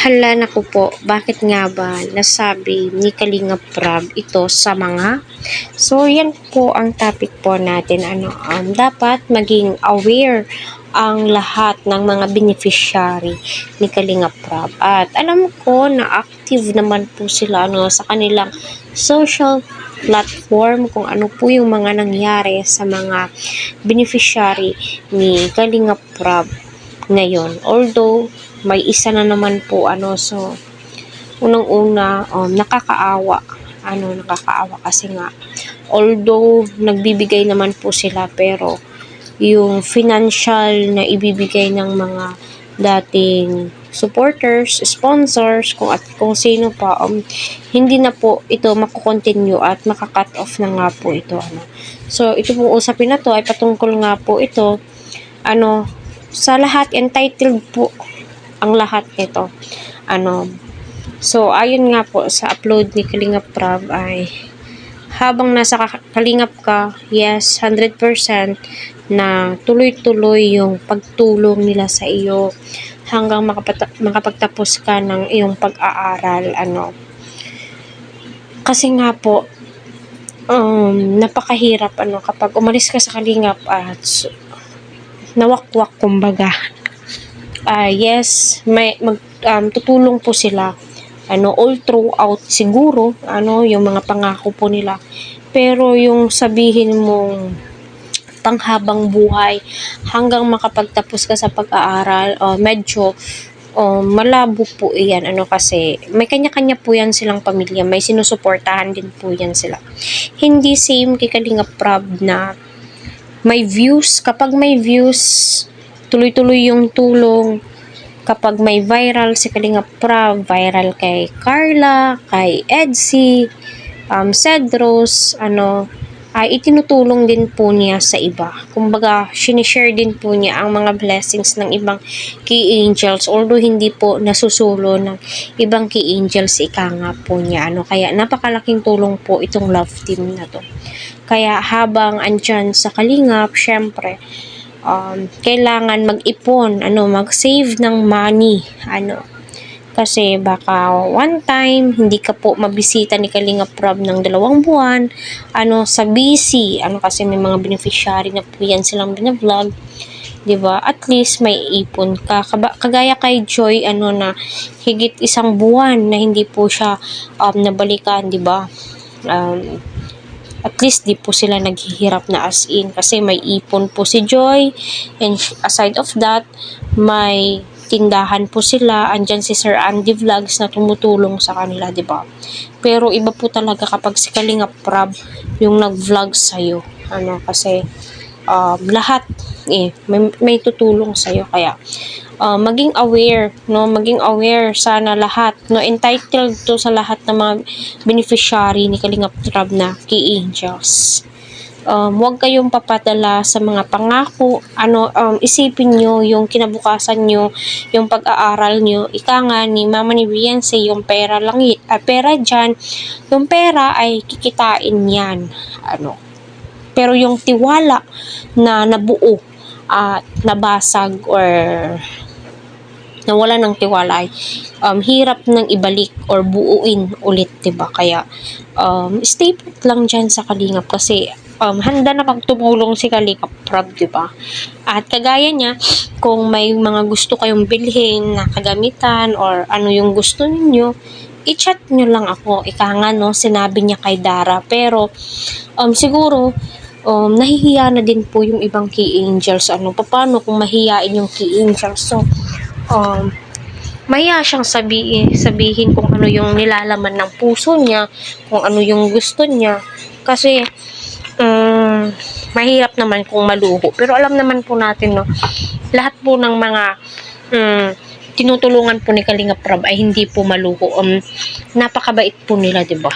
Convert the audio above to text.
Hala naku po, bakit nga ba nasabi ni Kalinga Prab ito sa mga? So yan po ang topic po natin. Dapat maging aware ang lahat ng mga beneficiary ni Kalinga Prab. At alam ko na active naman po sila sa kanilang social platform kung ano po yung mga nangyari sa mga beneficiary ni Kalinga Prab ngayon. Although may isa na naman po so unang-una nakakaawa kasi nga although nagbibigay naman po sila, pero yung financial na ibibigay ng mga dating supporters, sponsors, kung sino pa, hindi na po ito makukontinue at makakat off na nga po ito. So ito pong usapin na to ay patungkol nga po ito sa lahat, entitled po ang lahat nito. So ayon nga po sa upload ni Kalingap Prab ay habang nasa Kalingap ka, yes, 100% na tuloy-tuloy yung pagtulong nila sa iyo hanggang makapagtapos ka ng iyong pag-aaral. Kasi nga po napakahirap kapag umalis ka sa Kalingap at nawakwak kumbaga. Yes, may tutulong po sila all throughout siguro yung mga pangako po nila, pero yung sabihin mong panghabang buhay hanggang makapagtapos ka sa pag-aaral, medyo malabo po iyan kasi may kanya-kanya po yan silang pamilya, may sinusuportahan din po yan sila. Hindi same kay Kalinga Prab na may views. Kapag may views, tuloy-tuloy yung tulong. Kapag may viral si Kalinga Prab, viral kay Carla, kay Edsy, Cedros, ay itinutulong din po niya sa iba. Kumbaga, sinishare din po niya ang mga blessings ng ibang key angels, although hindi po nasusulo ng ibang key angels, ika nga po niya. Kaya napakalaking tulong po itong love team na to. Kaya habang andyan sa Kalingap, syempre, kailangan mag-ipon, mag-save ng money, kasi baka one time hindi ka po mabisita ni Kalinga Prab ng 2 buwan, sa busy, kasi may mga beneficiary na po yan silang bina-vlog, diba? At least may ipon ka. Kagaya kay Joy, na higit 1 buwan na hindi po siya nabalikan, diba? At least di po sila naghihirap na as in, kasi may ipon po si Joy, and aside of that, may tindahan po sila. Andyan si Sir Andy Vlogs na tumutulong sa kanila, diba? Pero iba po talaga kapag si Kalinga Prab yung nag-vlog sa'yo, kasi lahat may tutulong sa'yo. Kaya maging aware sana lahat, entitled to sa lahat ng mga beneficiary ni Kalinga Prab na key angels. Huwag kayong papadala sa mga pangako. Isipin nyo yung kinabukasan nyo, yung pag-aaral nyo. Ika nga ni Mama ni Beyonce, yung pera lang, pera dyan, yung pera ay kikitain yan. Pero yung tiwala na nabuo at nabasag or nawala ng tiwala ay hirap nang ibalik or buuin ulit, diba? Kaya stay put lang dyan sa Kalingap, kasi handa na magtumulong si Kalinga Prab, diba? At kagaya niya, kung may mga gusto kayong bilhin na kagamitan or yung gusto ninyo, i-chat nyo lang ako. Ika nga sinabi niya kay Dara, pero siguro nahihiya na din po yung ibang key angels. Paano kung mahiyain yung key angels? So mahiya siyang sabihin kung ano yung nilalaman ng puso niya, kung ano yung gusto niya, kasi mahirap naman kung maluho. Pero alam naman po natin lahat po ng mga tinutulungan po ni Kalinga Prab ay hindi po maluho. Napakabait po nila, diba?